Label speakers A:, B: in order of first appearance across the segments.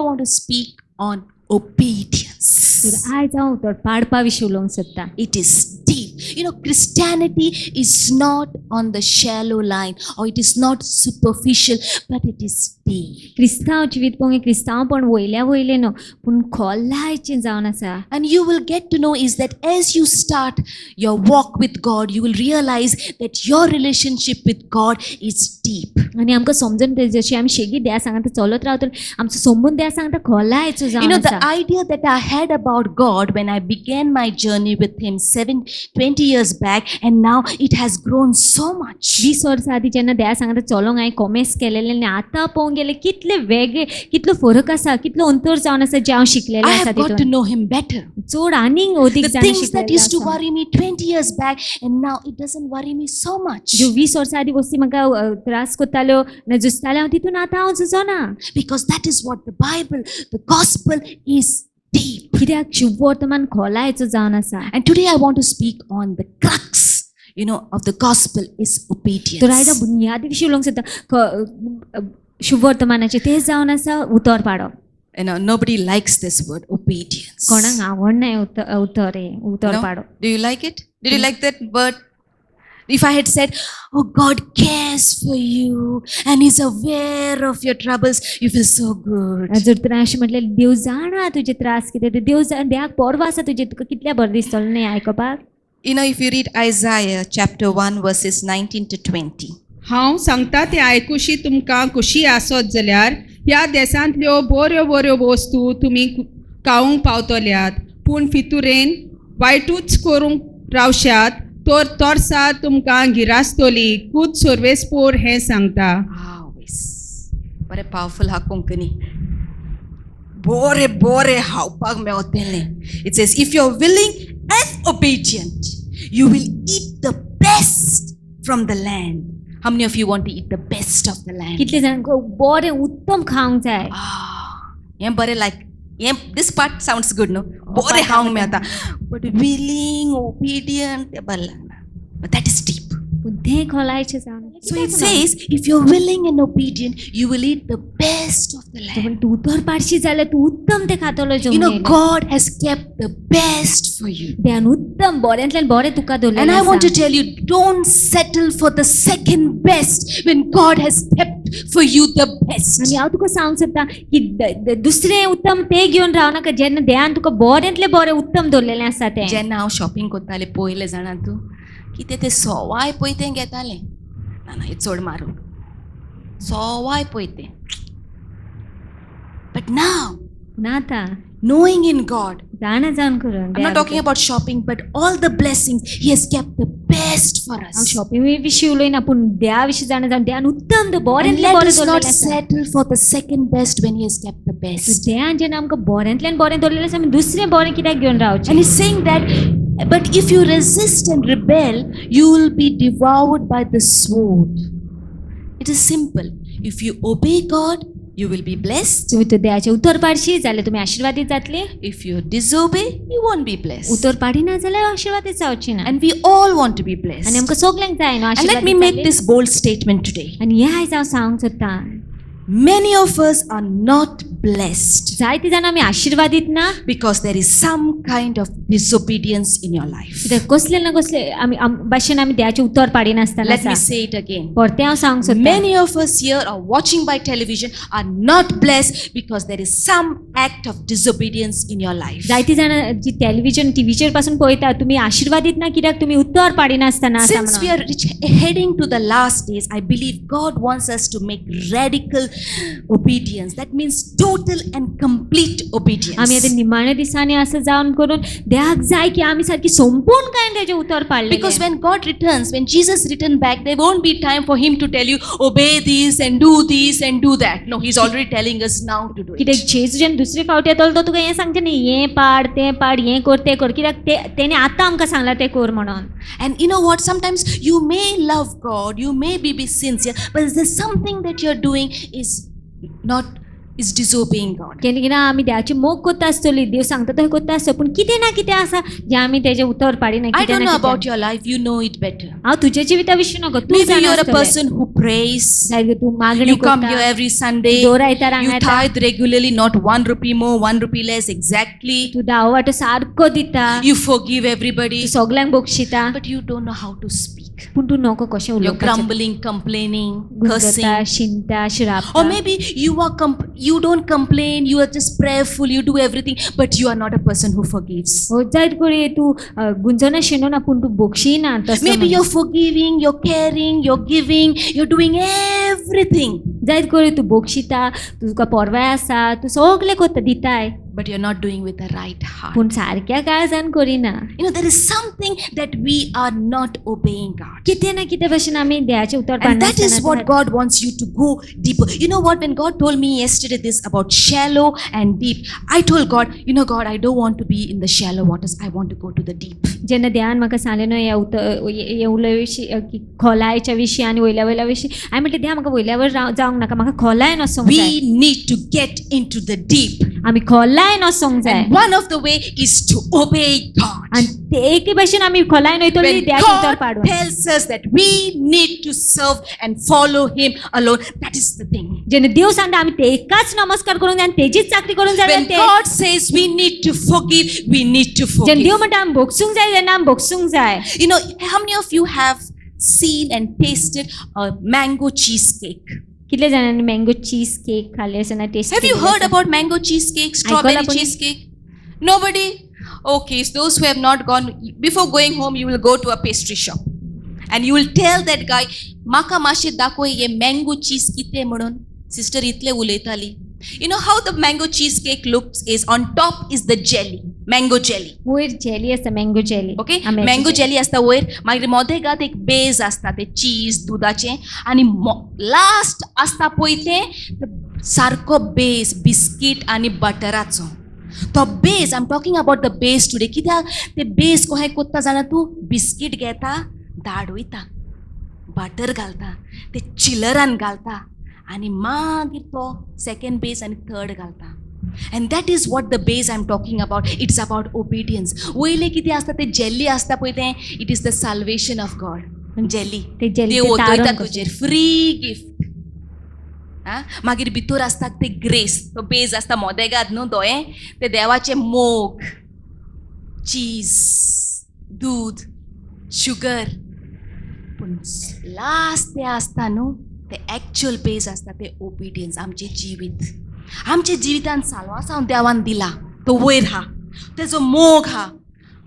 A: want to speak on obedience.
B: तर आयज हांव उतर पाडपा विशीं उलोवंक सोदतां.
A: It is deep. Christianity is not on the shallow line, or it is not superficial, but it is deep.
B: क्रिस्तांव जिवीत पळोवंक क्रिस्तांवपण वयल्या वयलें न्हू पूण खोलायचें जावन आसा.
A: And you will get to know is that as you start your walk with God, you will realize that your relationship with God is deep.
B: आनी आमकां समजून जशी आमी शेगी देवा सांगता चलत रावतले आमचो संबंद देवा सांगता खोलायचो जावन
A: The
B: आसा.
A: idea that I had about God when I began my journey with Him 20 years back, and now it has grown so much.
B: 20 वर्सां आदीं जेन्ना देवा सांगता चलोंक हांवें कॉमेर्स केलेलें आनी आतां पळोवंक गेलें कितले वेगळे कितलो फरक आसा कितलो अंतर जावन आसा जें हांव शिकलेलें
A: I
B: आसा
A: have got to
B: तितून.
A: know Him better.
B: चड आनीक अदीक
A: The
B: जाणा
A: things that used to
B: शिकलेलें
A: worry me 20 years back, and now it doesn't worry me so much.
B: ज्यो 20 वर्सां आदीं वस्ती म्हाका त्रास करताल्यो ना जुसताल्यो हांव तितून आतां हांव झुजोना.
A: Because that is what the Bible, the gospel is deep.
B: कित्याक शुभ वर्तमान खोलायचो जावन आसा.
A: And today I want to speak on the crux, of the gospel is obedience.
B: तर आयज बुनयादी विशीं उलोवंक सोदता शुभ वर्तमानाचें तें जावन आसा उतर पाडप.
A: Nobody likes this word, obedience.
B: कोणाक आवडना उतर पाडप.
A: Do you like it? Did you like that word? If I had said, oh, God cares for you and He's aware of your troubles, you feel so good.
B: जर तर अशें म्हटलें देव जाणा तुजे त्रास कितें ते देवाक पर्व आसा तुजे तुका कितल्या बरें दिसतलें न्ही आयकपाक.
A: If you read Isaiah chapter 1 verses 19 to 20.
C: हांव सांगता ते आयकुशी तुमकां खुशी आसत जाल्यार ह्या देशांतल्यो बऱ्यो बऱ्यो वस्तू तुमी खावंक पावतल्यात पूण फितुरेन वायटूच करूंक रावशात तर तोर्सा तुमकां गिरास्तली कूद सोर्वेस्पोर हें सांगता.
A: बरें पावरफुल हा कोंकणी. बरें हावपाक मेवतलें. It says, if you're willing and obedient, you will eat the best from the land. How many of you want to eat the best of the land?
B: कितले जाणांक बरें उत्तम खावंक जाय.
A: हें बरें this part sounds good, no? बरें खावंक मेवता. But willing, obedient, तें बरें लागना. But that is deep.
B: तें खोलायचें जावन.
A: So it says, if you're willing and obedient, you will eat the best of the land.
B: तूं उतर पाडशी जाल्यार तूं उत्तम तें खातलो जेवण.
A: God has kept the best for you.
B: देवान उत्तम बऱ्यांतल्यान बरें तुका दवरलेलें.
A: And I want to tell you, don't settle for the second best when God has kept for you the best.
B: आनी हांव तुका सांगूंक सोदतां की दुसरें उत्तम तें घेवन रावनाका जेन्ना देवान तुका बऱ्यांतलें बरें उत्तम दवरलेलें आसा तें.
A: जेन्ना हांव शॉपिंग करतालें पयलें जाणा तूं कितें तें सवाय पयतें घेतालें. ना हें चड मारूं. सवाय पयतें. But now,
B: नाता
A: knowing in God,
B: जाणा जावन करून.
A: I'm not talking about shopping, but all the blessings He has kept the best for
B: हांव
A: us.
B: शॉपिंग विशीं उलयना पूण देवा विशीं जाणा जावन देवान उत्तम
A: And
B: बऱ्यांतलें
A: let
B: बरें
A: us not
B: दवरलेलें आसा.
A: settle for the second best when He has kept the best.
B: देवान जेन्ना आमकां बऱ्यांतल्यान बरें दवरलेलें आसा आमी दुसरें बरें कित्याक घेवन रावचें.
A: And He's saying that, but if you resist and rebel, you will be devoured by the sword. It is simple. If you obey God, you will be blessed.
B: तुमी तर देवाचें उतर पाडशी जाल्यार तुमी आशिर्वादीत जातली.
A: If you disobey, you won't be blessed.
B: उतर पाडिना जाल्यार आशिर्वादीत जावची ना.
A: And we all want to be blessed.
B: आनी आमकां सगल्यांक जाय न्हू
A: And let me
B: आशिर्वादीत
A: make
B: जावची.
A: this bold statement today.
B: आनी हें आयज हांव सांगूंक सोदतां.
A: Many of us are not blessed
B: जायतीं जाणां आमी आशिर्वादीत ना
A: because there is some kind of disobedience in your life.
B: कित्याक कसले ना कसले आमी भाशेन आमी देवाचें उतर पाडिनासतना
A: Let me
B: आसा.
A: say it again.
B: परते हांव सांगूंक सोदतां.
A: Many of us here are watching by television are not blessed because there is some act of disobedience in your life.
B: जायतीं जाणां जी टेलिव्हिजन टीव्हीचेर पासून पळयता तुमी आशिर्वादीत ना कित्याक तुमी उतर पाडिनासतना आसा
A: Since we
B: म्हणून.
A: are heading to the last days, I believe God wants us to make radical obedience. That means total and complete obedience.
B: आमी आतां निमाण्या दिसांनी असं जावन करून देवाक जाय की आमी सारकी संपूर्ण काय तेजे उतर पाडले.
A: Because when God returns, when Jesus returns back, there won't be time for Him to tell you, obey this and do this and do that. No, He's already telling us now to do it.
B: कित्याक जेजू जेन्ना दुसरे फावटी येतलो तो तुका हें सांगचे न्ही हें पाड हें कर कित्याक तेणे आतां आमकां सांगलां तें कर म्हणून.
A: And you know what? Sometimes you may love God, you may be sincere, but there's something that you're doing is not is disobeying God.
B: केन्ना कितें आमी देवाची मोग करता आसतली देव सांगता तशें करता आसता पूण कितें ना कितें आसा जें आमी तेजें उतर पाडिना
A: I
B: कितें
A: don't
B: ना
A: know
B: कितें
A: about your life, you know it better.
B: हांव तुज्या जिविता विशीं नगो तूं
A: Maybe
B: जाणा
A: you're a
B: आसतलें
A: person who prays.
B: लायक तूं मागणी
A: You come here
B: करता
A: every Sunday.
B: दर आयतार हांगा
A: You
B: येता
A: tithe regularly, not 1 rupee more, 1 rupee less, exactly.
B: तूं दाव वांटो सारको दिता
A: You forgive everybody,
B: तूं सगल्यांक बक्षिता
A: but you don't know how to speak.
B: पूण तूं नोको कशें
A: You're
B: उलोवपाचें
A: grumbling, complaining, cursing.
B: गुंजता शिंता
A: Or
B: शिरापता
A: maybe you don't complain, you are just prayerful, you do everything, but you are not a person who forgives.
B: जायत कोळी तूं गुंजना शिणोना पूण तूं बक्षिना तसो
A: Maybe you're forgiving, you're caring, you're giving, you're doing everything,
B: जायत कोळी तूं बक्षिता तुका पोरवाय आसा तूं सगलें करता दिताय
A: but you're not doing with the right heart.
B: पूण सारक्या काळजान करिना
A: You know, there is something that we are not obeying God.
B: कितें ना कितें भाशेन आमी देवाचें उतर
A: And that is what
B: पाडना
A: God wants you to go deeper. You know what? When God told me yesterday this about shallow and deep, I told God, you know, God, I don't want to be in the shallow waters. I want to go to the deep.
B: जेन्ना देवान म्हाका सांगलें न्हय हे उलय विशीं खोलायच्या विशीं आनी वयल्या वयल्या विशीं हांवें म्हटलें देवा म्हाका वयल्या वयर जावंक नाका म्हाका खोलायन वचोंक जाय
A: We need to get into the deep.
B: आमी खोलायन वचोंक जाय
A: And one of the way is to obey God.
B: आनी ते एके भाशेन आमी खोलायन वयतली
A: When
B: देवाचें उतर
A: God
B: पाडून
A: tells us that we need to serve and follow Him alone, that is the thing.
B: जेन्ना देव सांगता आमी तेकाच नमस्कार करूंक जाय आनी तेजीच चाकरी करूंक जाय
A: When
B: ते
A: God says we need to forgive, we need to
B: जेन्ना
A: forgive.
B: देव म्हणटा आमी भोगसूंक जाय तेन्ना आमी भोगसूंक जाय
A: You know, how many of you have seen and tasted a mango cheesecake?
B: कितले जाणांनी मँगो चीज केक खाल्ले आसा ना test
A: Have you heard about mango cheesecake, strawberry
B: Aikola pani.
A: cheesecake? Nobody? Okay, so those who have not gone, before going home, you will go to a pastry shop. And you will tell that guy, Maka mashe dakoy ye mango cheese kite म्हणून. Sister itle uletali. You know how the mango cheesecake looks is on top is the jelly, mango jelly.
B: वयर jelly आसा mango jelly
A: Okay, mango jelly असता वयर मागीर मदेगात एक beige असता ते चीज दुधाचे आणि लास्ट असता पळय ते सारको बेज बिस्कीट आणि बटराचो तो beige I am talking about the beige today कित्याक ते बेज कशें कोत्ता जाणा तूं बिस्कीट घेता धाडोयता बटर घालता ते चिलरान घालता आणि मागीर तो सेकंड बेज आणि थर्ड घालता. And that is what the base I'm talking about. It's about obedience. वयले कितें आसता ते जेली आसता पळय तें it is the salvation of God. Jelly
B: ते jelly
A: ते
B: ते
A: ओतयता
B: तारण
A: तुजेर फ्री गिफ्ट. मागीर भितर आसता ते ग्रेस तो बेज आसता मोदेगाद न्हू दोळे ते देवाचे मोग चीज दूध शुगर पूण लास्ट ते आसता न्हू ते एक्चुअल बेज आसता ते ओबिडियन्स आमचे जिवीत आमच्या जिवितान साल्वासांव देवान दिला तो वयर हा तेजो मोग हा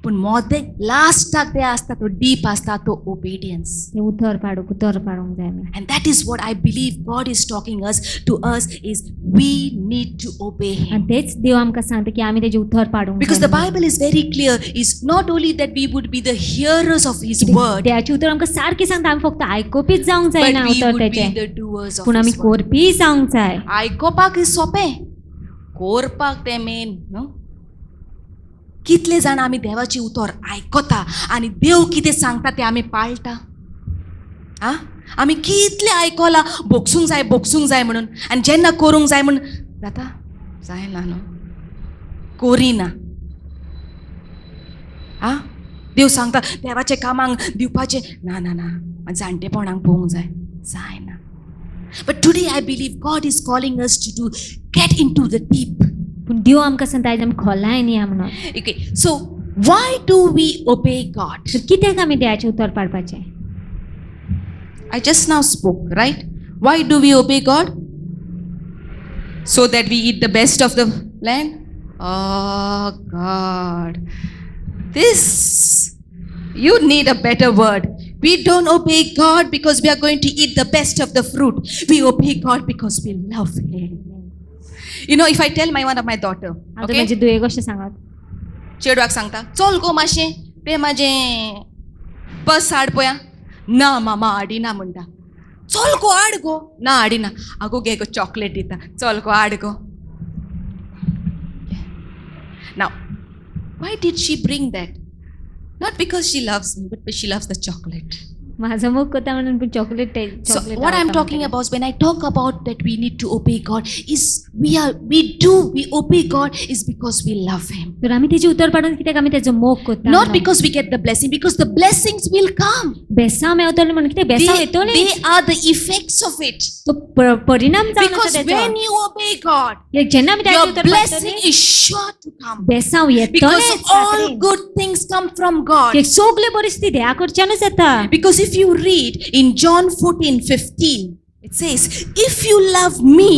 A: पूण मोदे लास्टाक ते आसता तो डीप आसता तो ओबिडियन्स.
B: ते उतर पाडूंक जाय आमी.
A: And that is what I believe God is talking to us is we need to obey Him.
B: आनी तेच देव आमकां सांगता की आमी तेजे उतर पाडूंक
A: Because the Bible is very clear is not only that we would be the hearers of His word,
B: देवाचें उतर आमकां सारकें सांगता आमी फक्त आयकोपीच जावंक
A: but
B: जायना
A: we
B: उतर
A: would be
B: तेजें
A: the doers of
B: पूण आमी
A: His word.
B: करपी जावंक जाय.
A: आयकोपाक सोंपें कोरपाक तें मेन न्हू. कितले जाण आमी देवाची उतर आयकता आनी देव कितें सांगता तें आमी पाळटा. आमी कितले आयकलां भोगसूंक जाय म्हणून आनी जेन्ना करूंक जाय म्हणून जाता जायना न्हू कोरिना. देव सांगता देवाच्या कामांक दिवपाचें ना ना ना जाणटेपणांक पळोवंक जाय जायना. But today I believe God is calling us to get into the deep.
B: पूण देव आमकां सांगता आयज आमी खोलायन या म्हणून.
A: Okay, so why do we obey God?
B: तर कित्याक आमी देवाचें उतर पाडपाचें?
A: I just now spoke, right? Why do we obey God? So that we eat the best of the land? Oh God. This, you need a better word. We don't obey God because we are going to eat the best of the fruit. We obey God because we love Him. You know, if I tell one of my daughter, okay?
B: म्हाजी दुये गोश्ट सांगात.
A: चेडवाक सांगता चल गो मातशें तें म्हाजें purse हाड पळया. ना मामा हाडिना म्हणटा. चल गो हाड गो. ना हाडिना. आगो गे गो चॉकलेट दिता. चल गो हाड गो. Now, why did she bring that? Not because she loves me, but she loves the chocolate.
B: माझं मोग कोता म्हणून पण chocolate
A: So what I'm talking about when I talk about that we need to obey God is we obey God is because we love Him.
B: तर आम्ही त्याची उतर पाडून कित्याक आम्ही त्याचं मोग कोता
A: Not because we get the blessing, because the blessings will come.
B: बेसाव मेवतले म्हणून कित्याक बेसाव येतो न्ही
A: They are the effects of it.
B: तो परिणाम जावन
A: Because when you obey God,
B: जेन्ना आमी त्याची
A: your
B: उतर
A: blessing
B: पाडटली
A: is sure to come.
B: बेसाव येतो
A: Because all good things come from God.
B: की सगळे परिस्थिती देवा कडच्यानूच येता
A: Because if you read in John 14:15, it says, if you love me,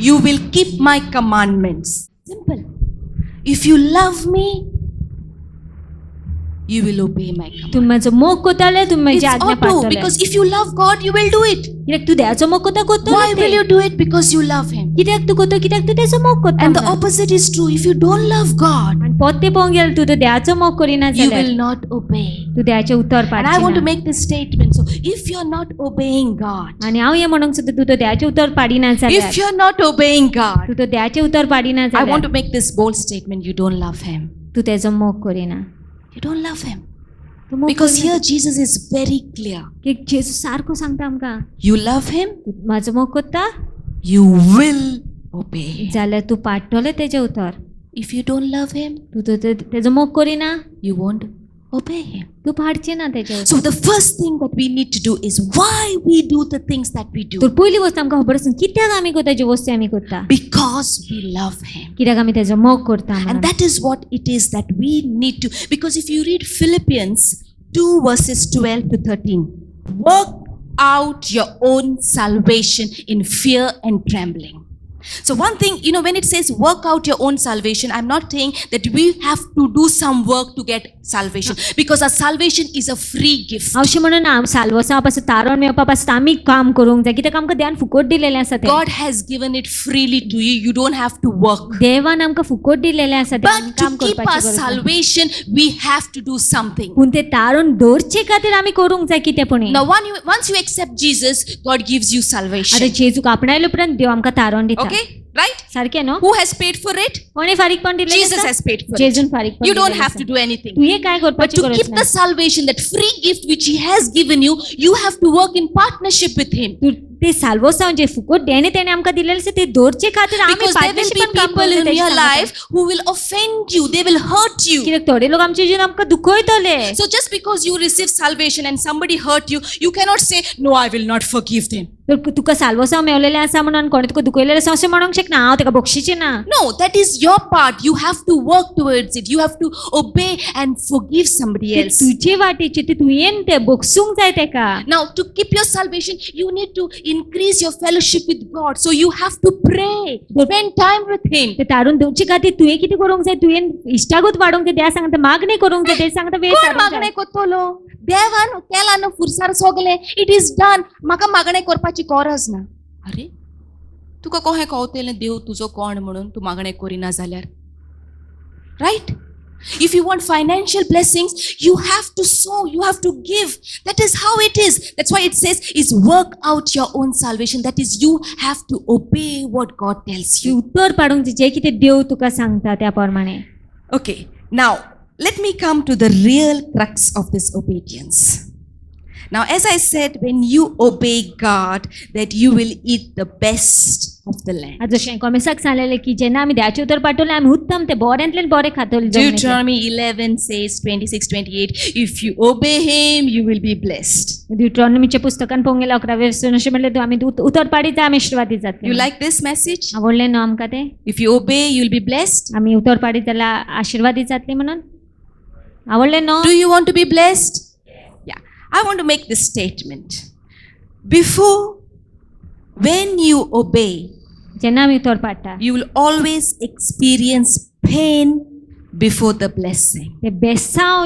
A: you will keep my commandments. Simple. If you love me, you will obey my commandments.
B: तुम्ही माझं मोग कोताले तुम्ही माझी
A: It's
B: आज्ञा
A: auto,
B: पाळटले
A: because if you love God, you will do it.
B: कित्याक तू देवाचो मोग कोता कोत्तो
A: Why will you do it? Because you love Him.
B: कित्याक तू कोत्तो कित्याक तू त्याचो मोग कोत्ता
A: And the opposite is true. If you don't love God,
B: आणि पोते पळोवंक गेल्यार तू तो देवाचो मोग करिना
A: you
B: जाल्यार
A: will not obey.
B: तू देवाचे उतर
A: And I want to
B: पाडचिना
A: make this statement. So, if you're not obeying God,
B: आणि हांव हे म्हणूंक सोदता तू तो देवाचे उतर पाडिना जाल्यार
A: if you're not obeying God,
B: तू तो देवाचे उतर पाडिना
A: I want
B: जाल्यार
A: to make this bold statement. You don't love Him.
B: तू त्याचो मोग करिना
A: You don't love Him.
B: तू मोग
A: Because
B: Kareena.
A: here Jesus is very clear.
B: की जेजू सारको सांगता आमकां
A: You love Him,
B: तू माझो मोग कोत्ता
A: you will obey.
B: जाल्यार तू पाडटले तेजे उतर
A: If you don't love Him,
B: तू तो तेजो मोग करिना
A: you won't obey Him.
B: तू पाडचे ना तेजे उतर
A: So the first thing that we need to do is why we do the things that we
B: तर
A: do.
B: पयली वस्त आमकां खबर आसून कित्याक आमी कोत्ता ज्यो वस्तू आमी कोत्ता
A: Because we love Him.
B: कित्याक आमी तेजो मोग करता म्हणून.
A: And that is what it is that we need to. Because if you read Philippians 2 verses 12 to 13, work out your own salvation in fear and trembling. So one thing, when it says work out your own salvation, I'm not saying that we have to do some work to get salvation, because our salvation is a free gift.
B: अशें म्हणून हांव साल्वसा पासून तारण मेळपा पासून आमी काम करूंक जाय कित्याक आमकां देवान फुकट दिलेलें आसा तें
A: God has given it freely to you. You don't have to work.
B: देवान आमकां फुकट दिलेलें आसा तें आमी
A: But
B: काम
A: to keep our
B: करपाची गरज ना.
A: salvation, we have to do something.
B: पूण तें तारण दवरचे खातीर आमी करूंक जाय कितें पूण
A: Now, once you accept Jesus, God gives you
B: आतां
A: salvation.
B: जेजूक आपणायलो उपरांत देव आमकां तारण दिता
A: Okay? Right?
B: सारकें न्हू
A: Who has paid for it?
B: कोणी फारीकपण दिलेलें
A: Jesus
B: आसा
A: has paid for it.
B: जेजून फारीकपण
A: You don't
B: दिलेलें
A: have
B: आसा.
A: to do anything.
B: तुवें काय
A: But
B: करपाची
A: to
B: गरज
A: keep
B: ना
A: the salvation, that free gift which He has given you, you have to work in partnership with Him.
B: तू ते साल्वसा जे फुकट देणे तेणे आमकां दिलेलें आसा ते दवरचे खातीर आमी
A: Because there will be
B: पार्टनरशिपान काम
A: people in
B: करता
A: your life who will offend you, they will hurt you.
B: कित्याक थोडे लोक आमच्या जिवन आमकां दुखयतले
A: So just because you receive salvation and somebody hurt you, you cannot say, no, I will not forgive them.
B: तर तुका साल्वसा मेवलेलें आसा म्हणून कोणी तुका दुखयलेलें आसा अशें म्हणूंक शकना हांव तेका बक्षिची ना
A: No, that is your part. You have to work towards it. You have to obey and forgive somebody
B: ते
A: else.
B: तुजे वाटेचे ते तुवें ते बक्षूंक जाय तेका
A: Now, to keep your salvation, you need to increase your fellowship with God. So you have to pray, spend time with Him.
B: ते तारून दवरचे खातीर तुवें कितें करूंक जाय तुवें इश्टागत वाडोवंक जाय देवा सांगता मागणी करूंक जाय ते सांगता वेळ
A: कोण
B: काडूंक
A: मागणे
B: जाय.
A: कोत्तलो देवान केला न्हू फुरसार सोगलें इट इज डन म्हाका मागणे करपाची गरज ना अरे तुका कशें कळटलें देव तुजो कोण म्हणून तूं मागणे करिना जाल्यार riot If you want financial blessings, you have to sow, you have to give. That is how it is. That's why it says, is work out your own salvation. That is, you have to obey what God tells
B: ती
A: you.
B: उतर पाडूंक जाय जे कितें देव तुका सांगता त्या प्रमाणे
A: Okay, now let me come to the real crux of this obedience. Now, as I said, when you obey God, that you will eat the best of the land.
B: आज जशें कॉमेसाक सांगलेलें की जेन्ना आमी देवाचे उतर पाठवलें आमी उत्तम ते बऱ्यांतल्यान बरें खातले
A: Deuteronomy 11 says 26-28, if you obey Him, you will be blessed.
B: ड्युट्रॉनॉमीच्या पुस्तकान पळोवंक गेल्यार 11 वर्सून अशें म्हणलें आमी उतर पाडीत जाय आमी आशिर्वादीत
A: You
B: जातले
A: like this message?
B: आवडलें न्हू आमकां तें
A: If you obey, you'll be blessed.
B: आमी उतर पाडीत जाल्यार आशिर्वादीत जातली म्हणून आवडलें न्हू
A: Do you want to be blessed? Yeah. I want to make this statement. When you obey,
B: जेन्ना आमी उतर पाडटा
A: you will always experience pain before the blessing.
B: ते बेसांव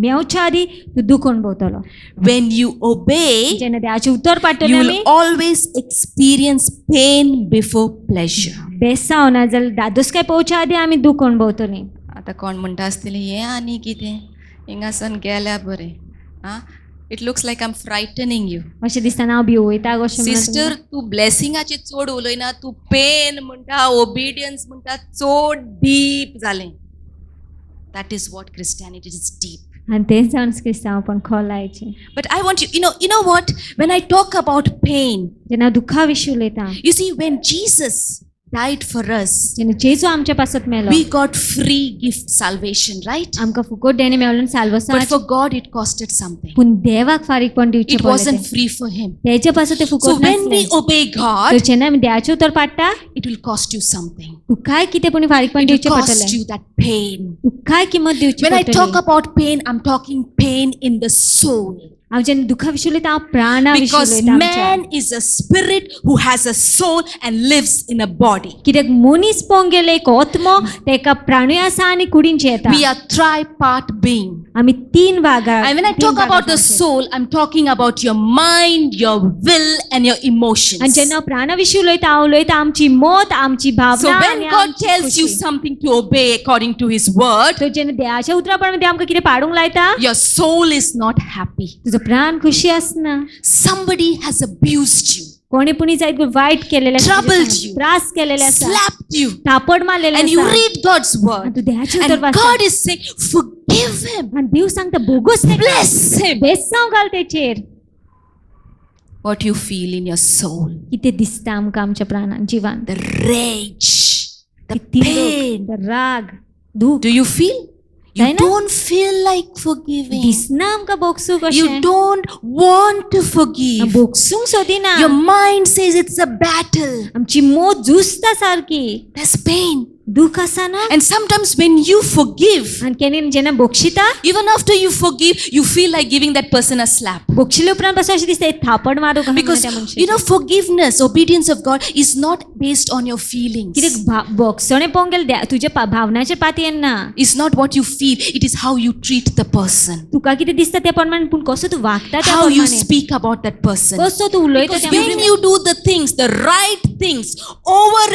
B: मेवच्या आदी तूं दुख अणभवतलो
A: When you obey,
B: जेन्ना देवाचे उतर पाडटले
A: you
B: आमी
A: will always experience pain before pleasure.
B: बेसांव ना जाल्यार दादोसकाय पळोवच्या आदी आमी दुख अणभवतलीं
A: आता कोण म्हणटा आसतलें हें आनी कितें हिंगासन गेल्या बरें आं it looks like I am frightening you
B: अशें दिसताना हांव भिवयता अशें म्हणून
A: सिस्टर तूं ब्लेसिंगाचेर चड उलयना तूं पेन म्हणटा ओबिडियन्स म्हणटा चड डीप जालें that is what Christianity is deep
B: आणि तेच जाऊन क्रिस्तांव पण खोलायचे
A: But I want you know what? When I talk about pain,
B: जेन्ना दुखा विशीं उलयता
A: you see, when Jesus died for us,
B: जेन्ना जेजू आमच्या पासत मेलो
A: we got free gift salvation, right?
B: आमकां फुकट देणे मेळून साल्वसा
A: But for God, it costed something.
B: पूण देवाक फारीकपण दिवचें
A: It
B: पडलें
A: wasn't free for Him.
B: तेच्या पासून ते
A: So
B: फुकट
A: when
B: नासलें
A: we obey
B: तर
A: God,
B: जेन्ना आमी देवाचें उतर पाडटा
A: it will cost you something.
B: तुकाय कितें पूण फारीकपण
A: It will
B: दिवचें
A: cost
B: पडटलें
A: you that pain.
B: तुकाय किंमत दिवची
A: When I talk
B: पडटली
A: about pain, I'm talking pain in the soul.
B: हांव जेन्ना दुखा विशीं उलयता हांव प्राणा विशीं
A: Because
B: उलयता आमच्या
A: man is a spirit who has a soul and lives in a body.
B: कित्याक मनीस पोवंक गेले एक आत्मो तेका प्राणूय आसा आनी कुडींचें येता
A: We are tripart being.
B: आमी तीन भागां
A: And when I talk about the soul, I'm talking about your mind, your will, and your
B: आनी
A: emotions.
B: जेन्ना हांव प्राणा विशीं उलयता हांव उलयता आमची मोत आमची
A: So
B: भावना
A: when
B: आनी
A: God
B: आमची
A: tells you
B: खुशी.
A: something to obey according to His word,
B: तो जेन्ना देवाच्या उतरा प्रमाणे ते आमकां कितें पाडूंक लायता
A: your soul is not happy.
B: तुजो प्राण खुशी आसना
A: Somebody has abused you,
B: कोणी पुणी जायत वायट केलेले आसा,
A: Troubled
B: तुजे
A: you.
B: त्रास केलेले आसा
A: slapped you,
B: थापड मारलेले
A: and you
B: आसा
A: read God's
B: आनी
A: word.
B: तूं देवाचें उतर
A: And
B: वाचता
A: God is saying, forgive him,
B: आनी देव सांगता बोगस
A: bless him.
B: बेसांव घाल तेचेर
A: What you feel in your soul,
B: कितें दिसता आमकां आमच्या प्राणान जिवान
A: the rage, the
B: किती
A: pain.
B: लोक, राग दुख
A: Do you feel? You
B: Right now?
A: don't feel like forgiving.
B: दिसना आमकां बोगसूंक
A: You
B: कशें
A: don't want to forgive.
B: बोगसूंक सोदिना
A: Your mind says it's a battle.
B: आमची मोत झुजता सारकी
A: There's pain.
B: दुख आसा ना
A: And sometimes when you forgive,
B: आनी केन्ना जेन्ना बोगशिता
A: even after you forgive, you feel like giving that person a slap.
B: बोगशिले उपरांत पासून अशें दिसता एक थापड मारूं काय म्हणून
A: Because,
B: त्या मनशाक.
A: forgiveness, obedience of God is not based on your feelings.
B: कित्याक बोगसणे पळोवंक गेल्यार तुज्या भावनाचेर पातयेन ना
A: It's not what you feel, it is how you treat the person.
B: तुका कितें दिसता त्या प्रमाणे पूण कसो तूं वागता त्या
A: How you
B: प्रमाणे
A: speak about that person.
B: कसो तूं उलयता
A: Because
B: त्या
A: when
B: प्रमाणे.
A: you do the things, the right things, over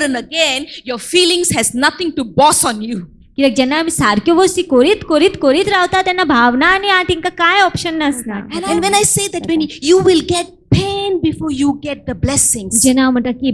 A: and again, your feelings has nothing to boss on you.
B: कित्याक जेन्ना आमी सारक्यो वस्ती करीत रावता तेन्ना भावना आनी तांकां कांय option नासना
A: And when I say that, when you will get pain before you get the blessings,
B: जेन्ना हांव म्हणटा की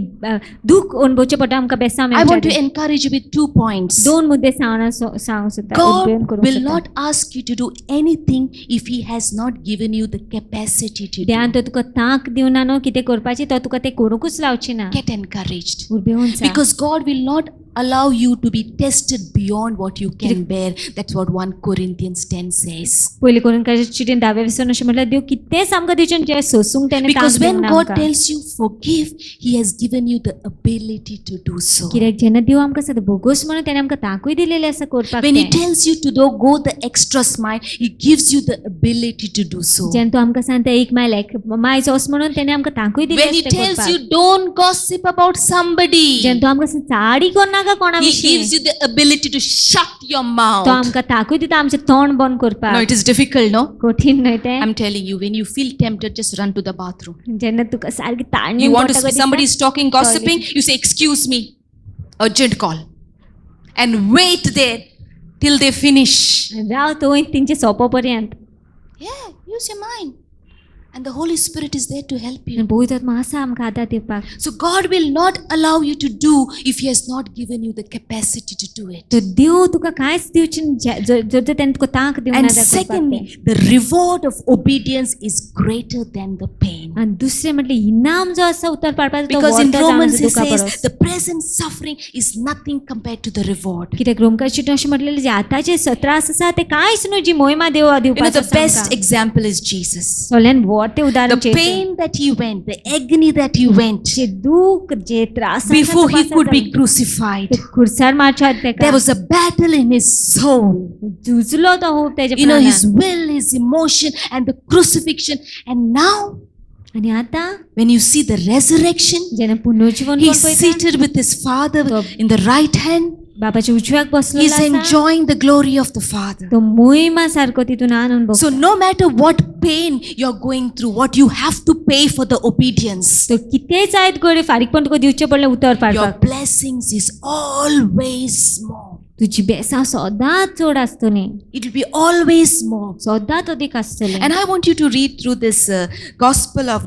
B: दूख अणभवचें पडटा आमकां बेसांव
A: I want to
B: मेळच्या
A: encourage you with 2 points.
B: दोन मुद्दे सांगूंक सोदता उद्बोधन
A: God
B: करूंक
A: will
B: सोदता.
A: not ask you to do anything if He has not given you the capacity to
B: देवान
A: do.
B: तो तुका तांक दिवना न्हू कितें करपाचें तो तुका तें करूंकूच लावची ना
A: Get encouraged.
B: उर्बेवून जा.
A: Because God will not allow you to be tested beyond what you can bear. That's what 1 Corinthians 10 says.
B: पयलीं करून चिटीन 10 वर्सान अशें म्हटल्यार देव कितेंच आमकां दिवचें जें सोसूंक तेणें तांक
A: Because when
B: दिवना
A: God
B: आमकां.
A: tells you forgive, He has given you the ability to do so.
B: कित्याक जेन्ना देव आमकां सांगता बोगोस म्हणून तेणें आमकां तांकूय दिलेलें आसा करपाक
A: When He
B: तें.
A: tells you to go the extra mile, He gives you the ability to do so.
B: जेन्ना तो आमकां सांगता एक मायज वच म्हणून तेणें आमकां तांकूय दिलें
A: When He
B: आसा तें
A: tells
B: करपाक.
A: you don't gossip about somebody,
B: जेन्ना तो आमकां सांगता चाडी कोर नाका कोणा
A: He
B: विशीं
A: gives you the ability to shut your
B: तो
A: mouth.
B: आमकां तांकूय दिता आमचें तोंड बंद
A: No,
B: करपाक
A: it is difficult, no?
B: कठीण न्हय तें
A: I'm telling you, when you feel tempted, just run to the bathroom.
B: जेन्ना तुका सारकी ताणणी
A: You want to
B: पडटा
A: see somebody is talking, gossiping, you say, excuse me, urgent call. And wait there till they finish.
B: Rao तो तेंचे सोंपो पर्यंत
A: Yeah, use your mind. And the Holy Spirit is there to help you.
B: पवित्र आत्मा आसा आमकां आदार दिवपाक
A: So God will not allow you to do if He has not given you the capacity to do it.
B: तो देव तुका कांयच दिवची जर तर तेणें तुका तांक दिवना
A: And
B: जाल्यार करपाक
A: secondly,
B: तें.
A: the reward of obedience is greater than the pain.
B: आनी दुसरें म्हटल्यार इनाम जो आसा उतर पाडपाचो तो
A: Because in
B: व्हडलो जावन
A: Romans
B: आसा
A: it
B: दुखा
A: says
B: purse.
A: the present suffering is nothing compared to the reward.
B: कित्याक रोमकार चिटून अशें म्हटलेलें जे आतांचे त्रास आसा ते कांयच न्हू जी मोहिमा देव दिवपाचो
A: The best example is Jesus.
B: सगळ्यान व्हड उदाहरण
A: The pain that He went, the agony that He went
B: जे दूख जे त्रास
A: before He could be crucified.
B: खुर्सार मारच्या
A: There was a battle in His soul.
B: झुजलो तो खूब तेजे
A: His will, His emotion, and the crucifixion. And now,
B: आणि आता
A: when you see the resurrection,
B: जेन्ना पुनरुज्जीवन
A: He's seated with His Father in the right hand.
B: बाबाच्या उजव्याक बसलेलो
A: He's
B: आसा
A: enjoying the glory of the Father.
B: तो मोहिमा सारको तितून आनंद
A: So no matter what pain you're going through, what you have to pay for the obedience,
B: तो कितेंय जायत गडे फारीकपण तुका दिवचें पडलें उतर
A: your
B: पाडपाक
A: blessings is always more.
B: तुजी बेसांव सदांच चड आसतली
A: It will be always more.
B: सदांच अदीक आसतलें
A: And I want you to read through this Gospel of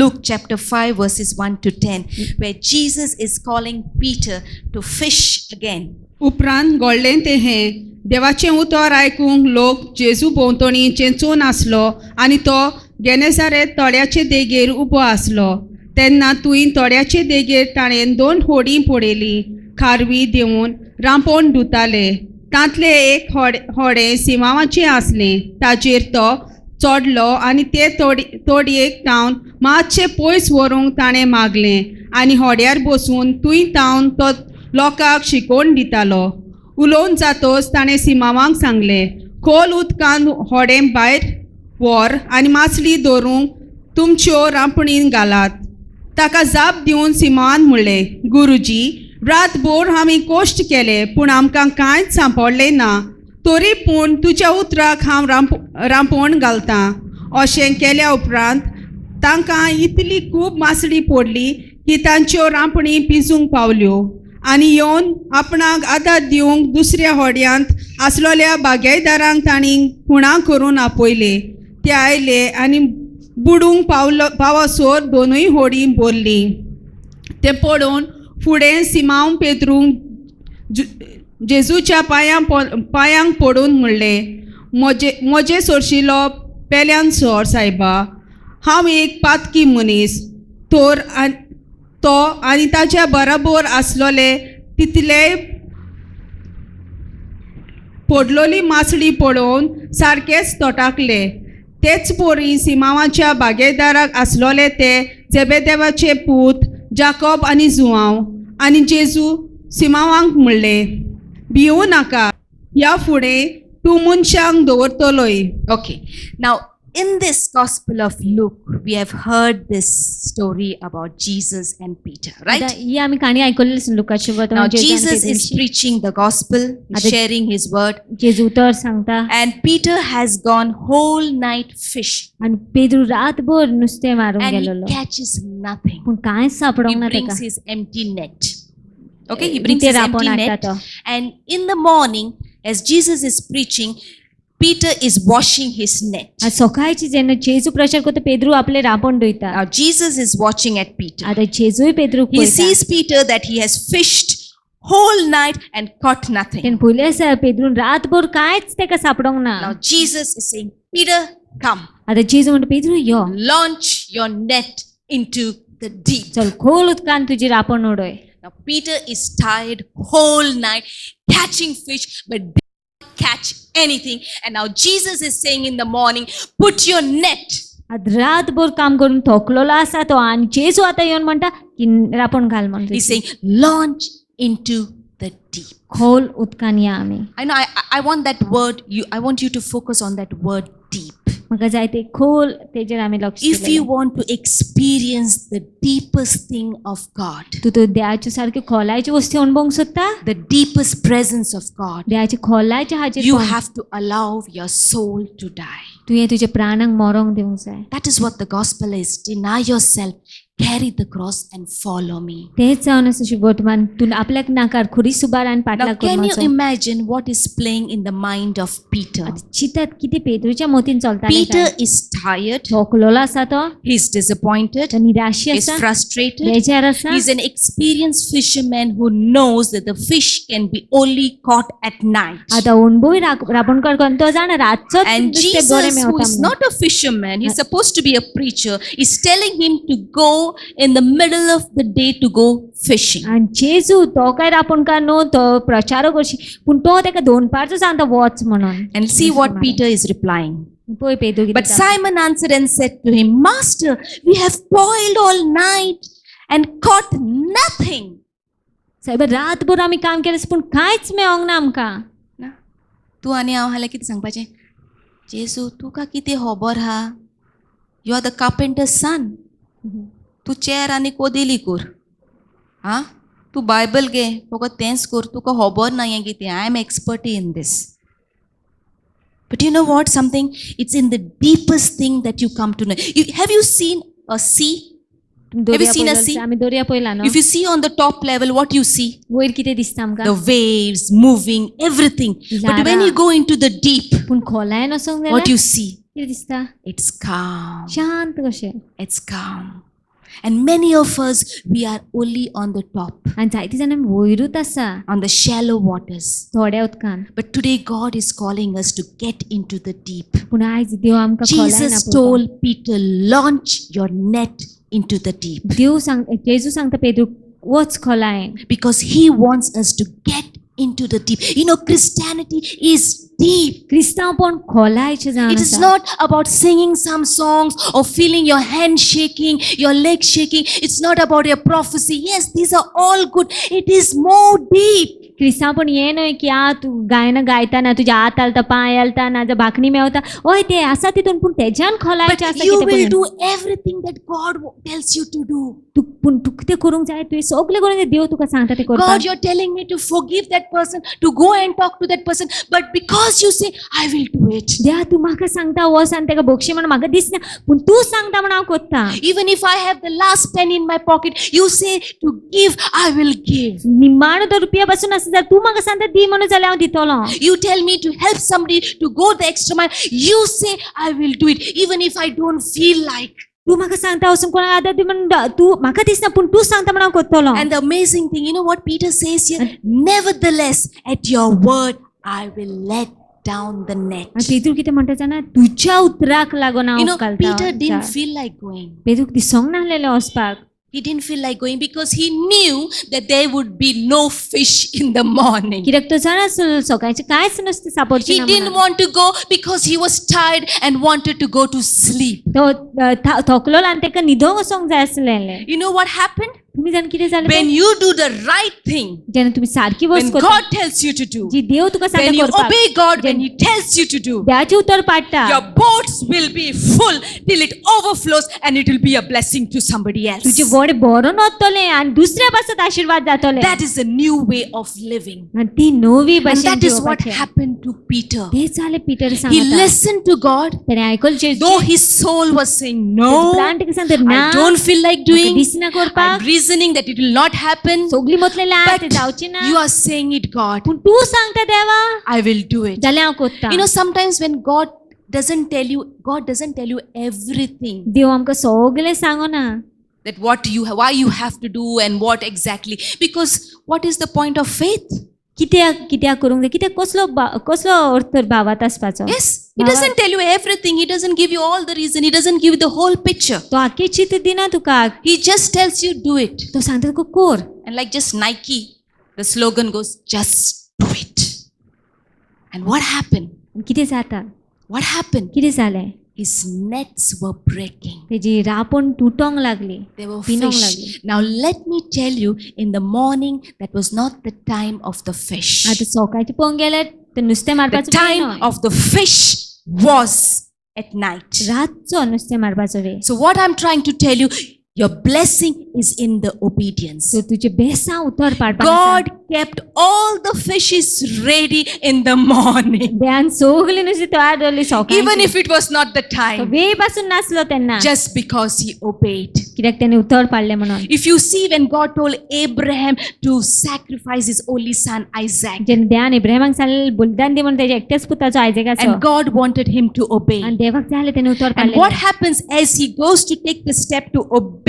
A: Luke chapter 5 verses 1 to 10, where Jesus is calling Peter to fish again.
C: उपरांत घडलें तें हें देवाचें उतर आयकूंक लोक जेजू भोंवतणी चेंचून आसलो आनी तो गेनेसारेत तोड्याचे देगेर उबो आसलो. तेन्ना तुवें तोड्याचे देगेर ताणें 2 होडीं पडयलीं खारवी दिवन रांपोण धुताले. तांतले एक होडें सिमावाचें आसलें. ताचेर तो चोडलो आनी ते तोडयेक तावन मातशें पयस व्हरूंक ताणें मागलें आनी होड्यार बसून तुवें तावन तो लोकांक शिकोवन दितालो. उलोवन जातोच ताणें सिमावांक सांगलें, खोल उदकांत होडें भायर व्हर आनी माचली धरूंक तुमच्यो रांपणीन घालात. ताका जाप दिवन सिमावान म्हणलें, गुरुजी, रातभर आमी कश्ट केले पूण आमकां कांयच सांपडलें ना. तरी पूण तुज्या उतराक हांव रांपोण घालतां. अशें केल्या उपरांत तांकां इतली खूब मासडी पडली की तांच्यो रांपणी पिजूंक पावल्यो. आनी येवन आपणाक आदार दिवंक दुसऱ्या होड्यांत आसलोल्या बागायदारांक तांणी खुणां करून आपयले. ते आयले आनी बुडूंक पावसोर 2 होडीं भरलीं. ते पडोवन फुडें सिमांव पेद्रूंक जेजूच्या पांयांक पडून म्हणलें, म्हजे सोरशिलो पेल्यान सोर सायबा. हांव एक पातकी मनीस. तो आनी ताच्या बराबर आसलोले तितलेय पडलोली मासडी पळोवन सारकेच तोटाकले. तेच पोरी सिमावाच्या बागेदाराक आसलोले ते जेबेदेवाचे पूत जाकोब आनी जुआंव. आनी जेजू सिमावांक म्हणलें, भिवू नाका, ह्या फुडें तूं मनशांक दवरतलोय.
A: Okay. Now, in this Gospel of Luke, we have heard this story about Jesus and Peter, right?
B: आता ही आम्ही काणी ऐकलेली लुकाची
A: Now,
B: वर्तमान
A: Jesus is preaching the gospel, he's sharing his word,
B: जेजू उतर सांगता
A: and Peter has gone whole night fishing,
B: आणि पेद्रू रातभर नुस्तें मारून
A: and
B: गेलेलो
A: he catches nothing.
B: पण कांयच
A: He
B: सापडोंक ना
A: brings
B: तेका.
A: his empty net. Okay, he brings
B: ते
A: his
B: रांपोण
A: empty
B: हाडटा
A: net,
B: तो.
A: and in the morning, as Jesus is preaching, Peter is washing his net.
B: आज सकाळची जेन्ना जेजू प्रचार करता पेद्रू आपले रांपोण धुयता.
A: Now, Jesus is watching at Peter.
B: आता जेजूय पेद्रूक
A: He
B: पळयता.
A: sees Peter that he has fished whole night and caught nothing.
B: तेन पयले आसा पेद्रून रातभर कांयच तेका सापडोंक ना.
A: Now Jesus is saying, Peter, come,
B: आता जेजू म्हणटा पेद्रू यो,
A: launch your net into the deep.
B: चल खोल उदकान तुजी रांपोण उडय.
A: Now Peter is tired whole night catching fish, but didn't catch anything. And now Jesus is saying in the morning, put your net.
B: आज रातभर काम करून थकलेलो आसा तो आणि जेजू आता येऊन म्हणटा की रांपोण घाल म्हणून.
A: He's saying, launch into the deep.
B: खोल उदकान या आमी.
A: I know I want that word, I want you to focus on that word deep.
B: म्हाका जाय ते खोल तेजेर आमी लक्ष
A: If you
B: दिलेलें.
A: want to experience the deepest thing of God,
B: तू तो देवाच्यो सारक्यो खोलायच्यो वस्तू अणभवूंक सोदता.
A: the deepest presence of God,
B: देवाच्या खोलायच्या हाचेर
A: you
B: पळोवन
A: have to allow your soul to die.
B: तुवें तुज्या प्राणांक मरोंक दिवंक जाय.
A: That is what the gospel is. Deny yourself, carry the cross and follow me.
B: तेच जावन आसा वर्तमान तूं आपल्याक नाकार खुरीस उबार आनी
A: Now,
B: पाटलाग
A: can you
B: करून
A: imagine what is playing in the mind of Peter?
B: चितात कितें पेद्रूच्या मोतीन चलता.
A: Peter is tired,
B: थकलेलो आसा तो,
A: he's disappointed,
B: तो निराशी
A: he's
B: आसा,
A: frustrated.
B: बेजार आसा.
A: He's an experienced fisherman who knows that the fish can be only caught at night.
B: आता अणभवी रांपोणकार कोण तो जाणा रातचो
A: And
B: नुस्तें बरें
A: Jesus, who
B: मेवता
A: is
B: म्हणून.
A: not a fisherman, he's supposed to be a preacher, is telling him to go in the middle of the day to go fishing.
B: आणि जेजू तो काय रांपोणकार न्हू, तो प्रचारक अशी, पूण तो तेका 2 पारचो सांगता वच म्हणून.
A: And see what Peter is replying.
B: पळय पेद्रू कितें
A: But Simon answered and said to him, Master, we have toiled all night and caught nothing.
B: साहेब रातभर आमी काम केलें पूण कांयच मेळोंक ना आमकां.
A: ना? तूं आनी हांव हाल्यार कितें सांगपाचें? जेजू तुका कितें खबर हा? यू आर द कार्पेंटर्स सन. तूं चेर आनी कोदेली कोर. आं? तूं बायबल घे, फकत तेंच कोर. तुका खबर ना हें कितें. I am expertise in this. But you know what? Something, it's in the deepest thing that you come to know. Have you seen a sea? Have you seen a sea?
B: आमी दर्या पळयला न्हू.
A: If you see on the top level, what you see?
B: वयर कितें दिसता आमकां?
A: The waves moving, everything. But
B: Lara.
A: when you go into the deep,
B: पूण खोलायन वचोंक
A: what
B: जाल्यार
A: you see?
B: कितें दिसता?
A: It's calm.
B: शांत कशें.
A: It's calm. And many of us, we are only on the top,
B: आनी जायतीं जाणां वयरूच आसा
A: on the shallow waters.
B: थोड्या उदकान
A: But today God is calling us to get into the deep.
B: पूण आयज देव आमकां खोलायना
A: Jesus
B: पळोवपाक.
A: told Peter, launch your net into the deep.
B: जेजू सांगता पेद्रूक वच खोलायेन,
A: Because he wants us to get into the deep. You know, Christianity is deep.
B: क्रिस्तांवपण खोलायचें जावन
A: It is
B: आसा.
A: not about singing some songs or feeling your hand shaking, your leg shaking. It's not about your prophecy. Yes, these are all good. It is more deep.
B: क्रिस्तांवपण हें न्हय की तूं गायनां गायतना तुज्या हात हालता पांय हालता नाजाल्यार भाकणी मेवता हय तें आसा तितून पूण तेज्यान खोलायचें
A: But
B: आसा
A: you
B: कितें
A: will
B: करून.
A: do everything that God tells you to do.
B: पूण तूं कितें करूंक जाय तुवें सगळें करून तें देव तुका सांगता तें करपाक.
A: God, you're telling me to forgive that person, to go and talk to that person. But because you say, I will do it.
B: देवा तूं म्हाका सांगता वच आनी तेका भोगशी म्हण म्हाका दिसना पूण तूं सांगता म्हण हांव कोत्ता.
A: Even if I have the last penny in my pocket, you say to give, I will give.
B: निमाणो तो रुपया पासून आसा जाल्यार तूं म्हाका सांगता दी म्हणून जाल्यार हांव दितलो.
A: You tell me to help somebody to go the extra mile. You say, I will do it, even if I don't feel like.
B: तूं म्हाका सांगता वचून कोणाक आदार दी म्हणून तूं म्हाका दिसना पूण तूं सांगता म्हण हांव कोत्तलो.
A: And the amazing thing, you know what Peter says here? Nevertheless, at your word, I will let down the net.
B: आनी पेद्रूक कितें म्हणटा जाणा तुज्या उतराक लागून
A: You
B: हांव
A: know,
B: घालता.
A: Peter didn't feel like going.
B: पेद्रूक दिसोंक नाहलेलें वचपाक.
A: He didn't feel like going because he knew that there would be no fish in the morning.
B: कित्याक तो जाणा सकाळचें कांयच नुस्तें सापडचें
A: He
B: ना
A: didn't
B: म्हणून.
A: want to go because he was tired and wanted to go to sleep.
B: तो थकलोलो आनी तेका न्हिदोंक वचोंक जाय आसलेलें.
A: You know what happened?
B: तुमी जाण कितें जालें
A: When you do the right thing,
B: जेन्ना तुमी सारकी
A: when
B: वस्त करता
A: God tells you to do,
B: जी देव तुका
A: when
B: सांगता
A: you
B: करपाक
A: obey God, when He tells you to do,
B: देवाचें उतर पाडटा
A: your boats will be full till it overflows and it will be a blessing to somebody else.
B: तुजें व्हड भरून वतलें आनी दुसऱ्या पासत आशिर्वाद जातले.
A: That is a new way of living.
B: आनी ती नवी
A: And
B: भाशेन
A: that is what
B: जिवपाचें.
A: happened to Peter.
B: तें जालें पिटर
A: He
B: सांगता.
A: listened to God,
B: तेणें आयकल जेजू.
A: though his soul was saying, No,
B: प्राण तेका सांगता ना
A: I don't feel like
B: म्हाका
A: doing.
B: दिसना करपाक.
A: I'm reasoning that it will not happen.
B: सगळीं मतलेलें आहा तें
A: But
B: जावचें ना.
A: you are saying it, God.
B: पूण तूं सांगता देवा
A: I will do it.
B: जाल्यार हांव कोत्ता.
A: You know, sometimes when God doesn't tell you everything,
B: देव आमकां सगळें सांगोना.
A: that why you have to do and what exactly. Because what is the point of faith?
B: कित्याक करूंक जाय कित्याक कसलो अर्थ भावात आसपाचो.
A: Yes, He doesn't tell you everything. He doesn't give you all the reason. He doesn't give you the whole picture.
B: तो आख्खें चित्र दिना तुका.
A: He just tells you, do it.
B: तो सांगता तुका core.
A: And like just Nike, the slogan goes, just do it. And what happened?
B: कितें जाता?
A: What happened?
B: कितें जालें?
A: His nets were breaking.
B: तेजी रापण तुटोंक लागली.
A: They were
B: पिनोंक
A: fish.
B: लागली.
A: Now let me tell you, in the morning, that was not the time of the fish.
B: आतां सकाळचें पळोवंक गेल्यार ते नुस्तें
A: The
B: मारपाचो वेळ
A: time
B: न्हय.
A: of the fish was at night.
B: रातचो नुस्तें मारपाचो वेळ.
A: So what I'm trying to tell you, your blessing is in the obedience.
B: सो तुजे बेसां उतर पाडपाक
A: God kept all the fishes ready in the morning.
B: देवान सगळीं नुस्तीं तयार दवरली सकाळची.
A: Even if it was not the time.
B: वेळ पासून नासलो तेन्ना.
A: Just because he obeyed.
B: कित्याक तेणें उतर पाडलें म्हणून.
A: If you see when God told Abraham to sacrifice his only son Isaac,
B: जेन्ना देवान इब्राहिमाक सांगलें बलिदान दी म्हणून तेज्या एकट्याच पुताचो आयजेकाचो.
A: and God wanted him to obey.
B: आनी देवाक जाय जाल्यार तेणें उतर
A: And
B: पाडलें.
A: what happens as he goes to take the step to obey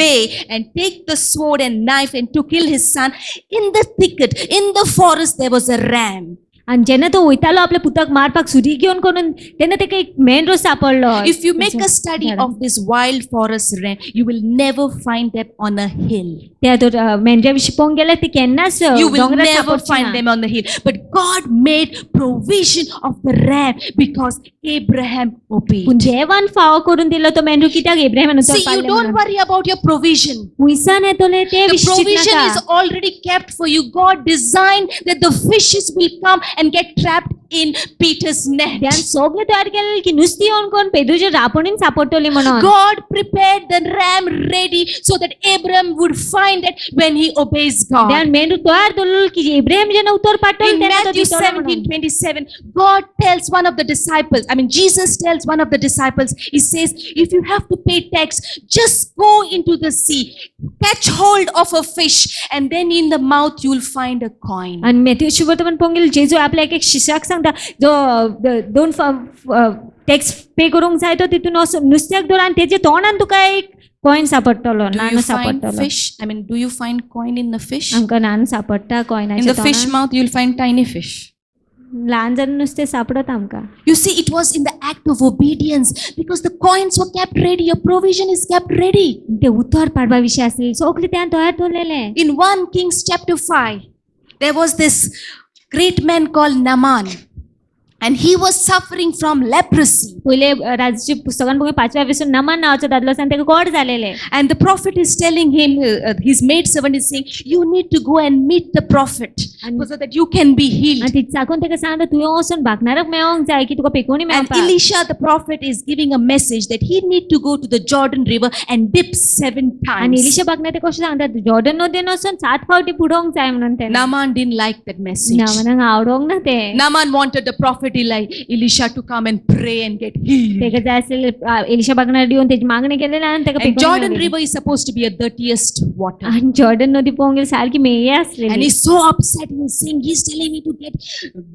A: and take the sword and knife and to kill his son, in the thicket, in the forest, there was a ram.
B: आनी जेन्ना तो वयतालो आपल्या पुताक मारपाक सुरी घेवन करून तेन्ना तेका एक मेंढरो सापडलो.
A: If you make a study of this wild forest ram, you will never find them on a hill.
B: त्या तो मेंढऱ्या विशीं पळोवंक गेल्यार ती केन्नाच
A: You will
B: दोंगरार
A: never
B: सापडची
A: find
B: ना.
A: them on the hill. But God made provision of the ram because Abraham obeyed.
B: पूण देवान फावो करून दिलो तो मेंढरो कित्याक इब्राहिमान उतर
A: See, you
B: पाडलें
A: don't
B: म्हणून.
A: worry about your provision.
B: हुंयसान येतले ते
A: The
B: विशीं
A: provision
B: चिंत
A: is
B: नाका.
A: already kept for you. God designed that the fishes will come and get trapped in Peter's net.
B: देवान सगळें तयार केलें की नुस्तीं येवन कोण पेदूच्या रापणीन सापडटलीं म्हणून.
A: God prepared the ram ready so that Abraham would find it when he obeys God.
B: देवान मेंढरो तयार दवरलो की इब्राहिम जेन्ना उतर पाडटलो
A: In
B: तेन्ना तो
A: Matthew
B: दितलो म्हणून.
A: 17:27, God tells one of the disciples, Jesus tells one of the disciples, he says, if you have to pay tax, just go into the sea, catch hold of a fish, and then in the mouth you will find a coin.
B: आणि Matthew शुभवर्तमान पळोवंक गेल्यार जेजू आपल्या एक शिष्याक सांगता जो दोन tax pay करूंक जाय तो तितून वचून नुस्त्याक धर आनी तेजे तोंडान तुका एक कॉइन सापडटलो
A: Do
B: नाणो
A: you find
B: सापडटलो
A: fish? I mean, do you find coin in the fish?
B: आमकां नाणो सापडटा
A: In
B: कॉइनाच्या
A: the fish
B: तोंडान
A: mouth, you'll find tiny fish.
B: ल्हान जर नुस्तें सापडत आमकां
A: You see, it was in the act of obedience because the coins were kept ready. Your provision is kept ready.
B: ते उतर पाडपा विशीं आसलें सगळें त्यान तयार दवरलेलें
A: In 1 Kings chapter 5, there was this great man called Naaman, and he was suffering from leprosy.
B: पयले राजची पुस्तकान पळय 5व्या विसून नमान नांवाचो दादलो आसा आनी तेका गोड जालेले
A: And the prophet is telling him, his maidservant is saying, you need to go and meet the prophet so that you can be healed.
B: आनी ती चाकून तेका सांगता तुवें वचून भागनाराक मेळोंक जाय की तुका पेकोवणी
A: And
B: मेळपाक
A: Elisha the prophet is giving a message that he need to go to the Jordan river and dip 7
B: आनी
A: times.
B: इलिशा भागना ते कशें सांगता जॉर्डन नदीन वचून 7 फावटी बुडोवंक जाय म्हणून तेणें
A: Naaman didn't like that message.
B: नामानाक आवडोंक ना ते
A: Naaman wanted the prophet Elisha to come and pray and get healed.
B: तेका जाय आसलें इलिशा भागना येवन तेजी मागणी केलेली आनी तेका
A: And Jordan
B: पेकोवणी
A: river is supposed to be a dirtiest water.
B: आनी जॉर्डन नदी पळोवंक गेल्यार सारकी मेळ्ळी
A: And
B: आसलेली
A: he's so upset. He's saying, he's telling me to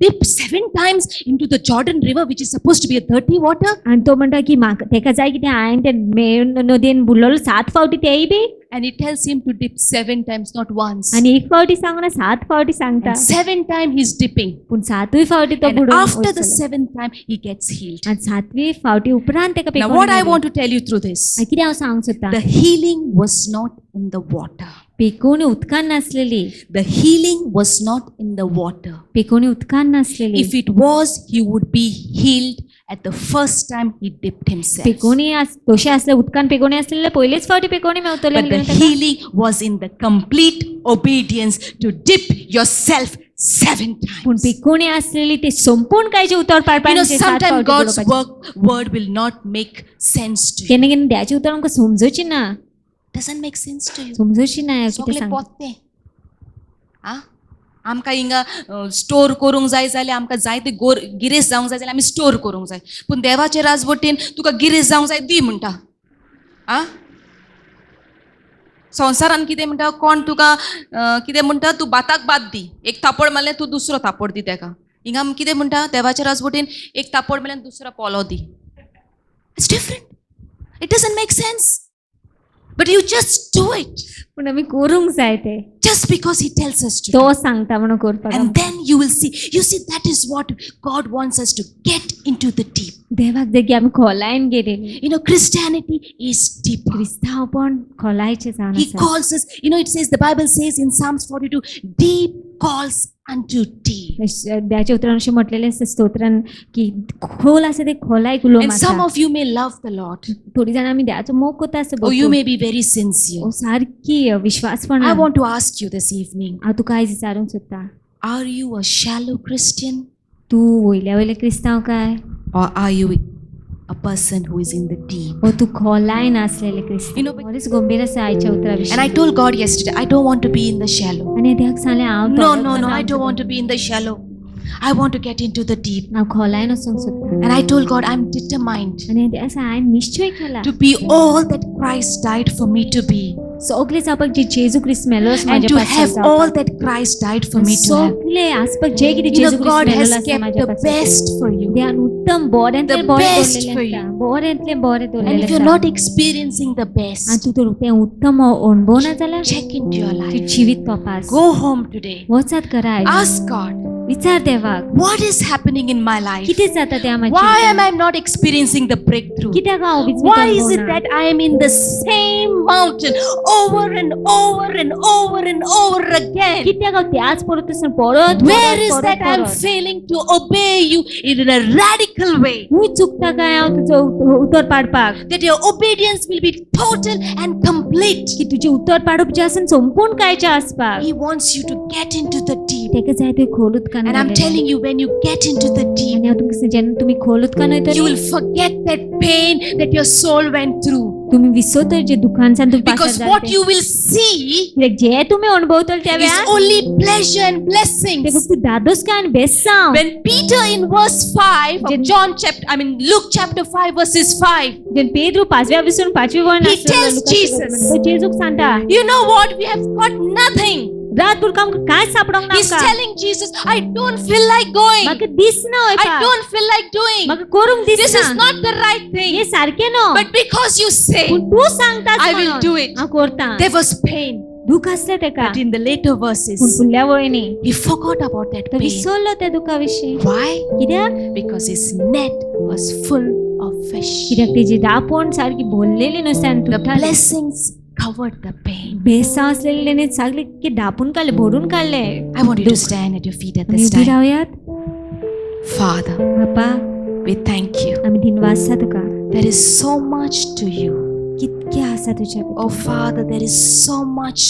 A: dip 7 times into the Jordan river, which is supposed to be a dirty water.
B: आनी तो म्हणटा की म्हाका तेका जाय कितें हांवें ते मेळ नदीन बुडलोलो 7 फावटी तेय B
A: And he tells him to dip 7 times, not once.
B: आनी एक फावटी सांगना 7 फावटी सांगता
A: And 7 times he's dipping.
B: पूण 7वी फावटी तो
A: And
B: बुडोवन
A: after the
B: वयतलो.
A: 7th time, he gets healed.
B: आनी 7वी फावटी उपरांत तेका
A: Now,
B: पेकोवणी
A: what I
B: मेळ्ळी.
A: want to tell you through this,
B: आनी कितें हांव सांगूंक सोदतां
A: the healing was not in the water.
B: पेकोवणी उदकान नासलेली
A: The healing was not in the water.
B: पेकोवणी उदकान नासलेली
A: If it was, he would be healed at the first time he dipped himself.
B: पेकोवणी तोशें आसलें उदकान पेकोवणी आसलेले पयलेच फावटी पेकोवणी मेवतली
A: But the healing was in the complete obedience to dip yourself 7
B: पूण
A: times.
B: पेकोवणी आसलेली ते संपूर्ण कांयचे उतर
A: You know,
B: पाडपाक
A: sometimes God's word will not make sense to you.
B: केन्ना केन्ना देवाचें उतर आमकां समजूची ना
A: Doesn't make sense to you.
B: समजूची ना कितें
A: सगळे
B: सांग
A: पोत्ते आ आमकां हिंगा स्टोर करूंक जाय जाल्यार आमकां जाय ते गिरेस जावंक जाय जाल्यार आमी स्टोर करूंक जाय पूण देवाचे राजवटीन तुका गिरेस जावंक जाय दी म्हणटा आ संवसारान कितें म्हणटा कोण तुका कितें म्हणटा तूं बाताक बात दी एक थापड मारलें तूं दुसरो थापड दी तेका हिंगा कितें म्हणटा देवाच्या राजवटीन एक थापड मारलें दुसरो पोलो दी it's different it doesn't make sense but you just do it
B: पूण आमी करूंक जाय ते
A: just because he tells us to.
B: तो सांगता म्हणून करपाक
A: And then you will see, that is what God wants us to get into the deep.
B: देवाक जागी आमी खोलायन गेलेली
A: You know, Christianity is deep.
B: क्रिस्तावपण खोलायचे जावन
A: He
B: आसा
A: calls us, it says, the Bible says in Psalms 42, deep calls unto deep.
B: देवाच्या उतरान अशें म्हटलेलें आसा स्तोत्रान की खोल आसा ते खोलायक उलोवंक
A: And some
B: आसा
A: of you may love the Lord.
B: थोडी जाणां आमी देवाचो मोग करता आसता
A: Or you may be very sincere.
B: सारकी विश्वासपण
A: I want to ask you this evening,
B: हांव तुका आयज विचारूंक सोदता
A: are you a shallow Christian?
B: तूं वयल्या वयले क्रिस्तांव काय
A: Or are you a person who is in the deep?
B: ओ तूं खोलायन आसलेले क्रिस्तांव बरेच गंभीर आसा आयच्या उतरा
A: And
B: विशीं
A: I told God yesterday, I don't want to be in the shallow.
B: आनी देवाक सांगलें हांव
A: No, I don't want to be in the shallow. I want to get into the deep.
B: हांव खोलायन वचूंक सोदता
A: And I told God, I'm determined
B: आनी देवा सांग हांवें निश्चय केला
A: to be all that Christ died for me to be.
B: सगळे जावपाक जे जेजू क्रिस्त मेलोस
A: And
B: म्हाज्या
A: to
B: पासत
A: have all that Christ died for me to have.
B: सगळे आसपाक जे कितें
A: You
B: जेजू
A: know,
B: क्रिस्त
A: God
B: मेलोस
A: has
B: आसा
A: kept
B: म्हाज्या
A: the
B: पासत
A: best for you.
B: देवान उत्तम बरेंतले
A: The
B: बरें
A: best
B: दवरलेलें
A: for
B: आसा
A: you.
B: बरेंतले बरें
A: And
B: दवरलेलें
A: if you're
B: आसा
A: not experiencing the best,
B: आनी तूं तर तें उत्तम अणभवना जाल्यार
A: check into your
B: तूं
A: life.
B: जिवीत तपास
A: Go home today.
B: वचात घरा आयज.
A: Ask God,
B: विचार देवाक
A: what is happening in my life?
B: कितें जाता तें
A: Why
B: म्हाजें
A: am I not experiencing the breakthrough?
B: कित्याक हांव
A: Why is it that I am in the same mountain over and over and over and over again?
B: कित्याक हांव त्याच परतून परत
A: Where is that I am failing to obey you in a radical way?
B: खूंय चुकता काय हांव तुजो उतर पाडपाक
A: That your obedience will be total and complete.
B: की तुजें उतर पाडप जें आसा संपूर्ण कांयचें आसपाक
A: He wants you to get into the deep.
B: तेका जाय तुवें खोल उदकान
A: And I'm telling you, when you get into the deep,
B: आनी हांव तुमकां जेन्ना तुमी खोल उदकान वयतली
A: you will forget that pain that your soul went through.
B: तुमी विसरतली जे दुखानसान तुमी पास
A: Because what you will see
B: कित्याक जे तुमी अणभवतले त्या
A: is
B: वेळार
A: only pleasure and
B: ते
A: blessings.
B: फक्त दादोसकाय आनी बेसांव
A: When Peter in verse 5 of Luke chapter 5 verses 5,
B: जेन पेद्रू 5व्या विसून 5वी वळण
A: He tells Jesus.
B: तो जेजूक सांगता
A: you know what? We have got nothing.
B: रातभर काम काय सापडोंक ना
A: He's telling Jesus, I don't feel like going.
B: म्हाका दिसना
A: I don't feel like doing.
B: म्हाका करूंक
A: This is
B: दिसना
A: not the right
B: हे
A: thing.
B: सारखे no
A: But because you say,
B: पूण तू सांगतास
A: I will
B: म्हणून
A: do it.
B: हांव करता
A: there was pain.
B: दुख असले तेका
A: But in the later
B: पूण
A: verses,
B: फुडल्या वळीनी
A: he forgot about that
B: तो
A: pain.
B: विसरलो त्या दुखा विशीं
A: Why?
B: कित्याक
A: Because his net was full of fish.
B: कित्याक तेजी रापण सारकी भरलेली नुस्त्यान
A: The
B: तुटली
A: blessings covered the pain.
B: बेसा असलेले तेणे सगळे की ढापून काढले भरून काढले
A: I want you to stand at your feet at
B: आमी
A: this
B: उभी
A: time.
B: रावयात
A: Father,
B: बापा
A: we thank you.
B: आमी दिनवास आसा तुका
A: There is so much to you.
B: कितके आसा तुज्या भितर
A: Oh Father, there is so much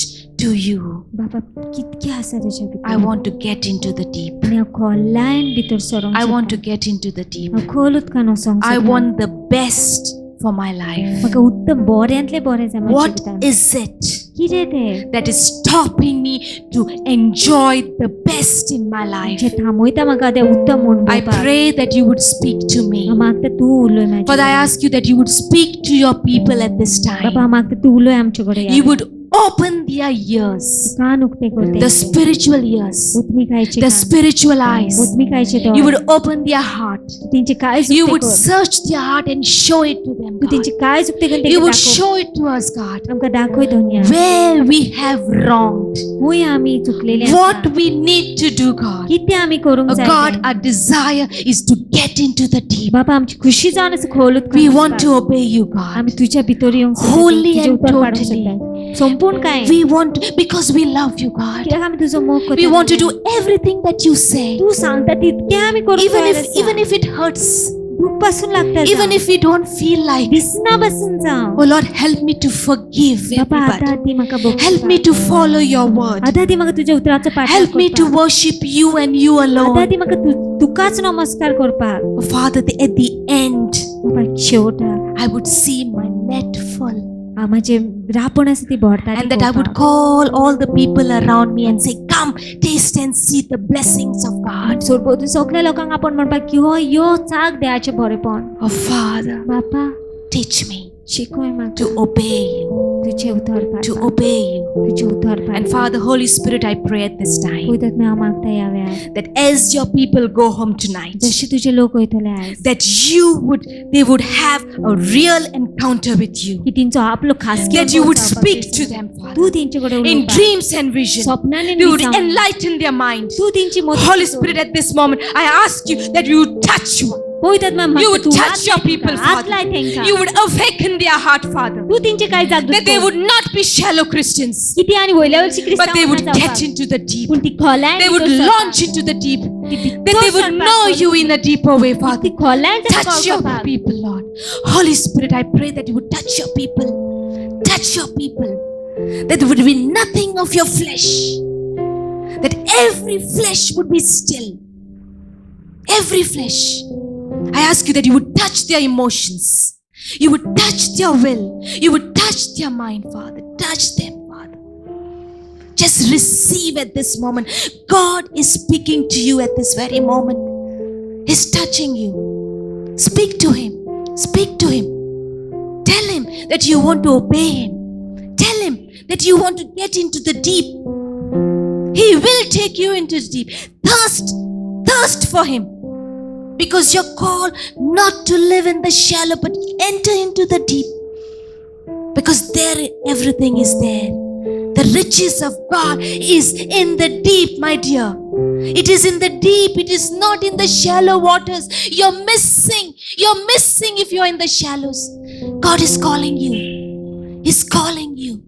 A: to you.
B: बापा कितके आसा तुज्या
A: I
B: भितर
A: want to get into the deep.
B: आनी हांव खोलायन भितर सरोंक
A: I want to
B: सोदता.
A: get into the deep.
B: हांव खोल उदकान वचोंक
A: I
B: सोदता.
A: want the best for my life.
B: म्हाका उत्तम बऱ्यांतले बरें जाय म्हज्या
A: What
B: जिवितांत.
A: is it
B: कितें तें
A: that is stopping me to enjoy the best in my life?
B: जे थांबयता म्हाका तें उत्तम
A: I
B: अणभवपाक.
A: pray that you would speak to me.
B: हांव मागता तूं उलय म्हाजे
A: Father, I
B: कडेन.
A: ask you that you would speak to your people at this
B: बापा हांव
A: time.
B: मागता तूं उलय आमचे कडेन
A: You would open their ears,
B: कान उक्ते करते
A: the spiritual ears,
B: उत्मिकायचे
A: the
B: can't
A: spiritual eyes.
B: उत्मिकायचे
A: You
B: दोळे
A: would open their heart.
B: तू तेंचे काळज
A: You
B: उक्ते
A: would
B: कर
A: search their heart and show it to them.
B: तू
A: God.
B: तेंचे काळज उक्ते करून
A: You
B: तेंका
A: would
B: दाखव
A: show it to us, God,
B: आमकां दाखय Doniya
A: where we have wronged,
B: खूंय आमी चुकलेले
A: what
B: आसा
A: we need to do, God.
B: कितें आमी करूंक
A: Oh
B: जाय
A: God,
B: तें.
A: our desire is to get into the deep.
B: बापा आमची खुशी जावन आसा खोल उदकांत
A: We want
B: वचपाक.
A: to obey you, God.
B: आमी तुज्या भितर येवंक सोदता,
A: Wholly
B: तुजें
A: and
B: उतर पाडूंक
A: totally.
B: सोदता. संपूर्ण काय
A: We want, because we love you, God.
B: कित्याक आमी तुजो मोग
A: We
B: करता
A: want to do everything that you say,
B: तू सांगता तितकें आमी करूंक तयार आसा.
A: even if it hurts,
B: दुख पासून लागता
A: even
B: जावं.
A: if we don't feel like.
B: दिसना बसून जावं.
A: Oh Lord, help me to forgive
B: बापा आतां
A: everybody.
B: ती म्हाका बघ
A: Help me to follow your word.
B: आतां ती म्हाका तुज्या उतराचो पाठ
A: Help me to worship you and you
B: आतां
A: alone.
B: ती म्हाका तुकाच नमस्कार करपाक
A: Oh, Father, at the end,
B: बापा शेवटाक
A: I would see my net full.
B: म्हाजे रापण आसा ती भरता ती
A: And that I would
B: पळोवपाक.
A: call all the people around me and say, come, taste and see the blessings of God.
B: सोरभोवतणी सगळ्या लोकांक आपण म्हणपाक की हो यो चाक देवाचें बरेपण
A: Oh, Father,
B: बापा
A: teach me
B: शिकय म्हाका
A: to obey you,
B: तुजें उतर
A: to
B: पाडपाक
A: obey you.
B: तुजें उतर
A: And
B: पाडपाक
A: Father, Holy Spirit, I pray at this time
B: पळयतात हांव मागता ह्या वेळार
A: that as your people go home tonight,
B: जशे तुजे लोक वयतले आयज
A: that they would have a real encounter with you.
B: की तेंचो आपलो खासगी
A: That you
B: अनुभव
A: would
B: जावपाक
A: speak
B: जाय.
A: to them,
B: तू
A: Father,
B: तेंचे कडेन
A: in
B: उलोवपाक.
A: dreams and vision.
B: स्वप्नांनी
A: You would
B: दिसांनी.
A: enlighten their mind.
B: तू तेंची मदत
A: Holy
B: कर.
A: Spirit, at this moment, I ask you that you would touch you.
B: पळयतात म्हाका
A: You would
B: तू
A: touch
B: हात
A: your
B: लाय
A: people,
B: तेंका, हात
A: Father.
B: लाय तेंका.
A: You would awaken their heart, Father.
B: तू तेंचे काय जागृत
A: That they
B: कर.
A: would not be shallow Christians,
B: की ती आणि वयल्या वयची
A: but they would
B: क्रिस्तांव
A: get into the deep.
B: पण ती खोलायन
A: They would
B: भितर
A: launch
B: सरता.
A: into the deep.
B: ती
A: That they
B: भितर
A: would
B: सरपाक
A: know
B: कर.
A: you in a deeper way,
B: ती
A: Father.
B: खोलायन तेका
A: Touch your
B: कळपाक.
A: people, Lord. Holy Spirit, I pray that you would touch your people. Touch your people. That there would be nothing of your flesh. That every flesh would be still. Every flesh. I ask you that you would touch their emotions. You would touch their will. You would touch their mind, Father. Touch them, Father. Just receive at this moment. God is speaking to you at this very moment. He's touching you. Speak to Him. Speak to Him. Tell Him that you want to obey Him. Tell Him that you want to get into the deep. He will take you into the deep. Thirst for Him. Because you're called not to live in the shallow, but enter into the deep. Because there everything is there. The riches of God is in the deep, my dear. It is in the deep. It is not in the shallow waters. You're missing if you're in the shallows. God is calling you. He's calling you.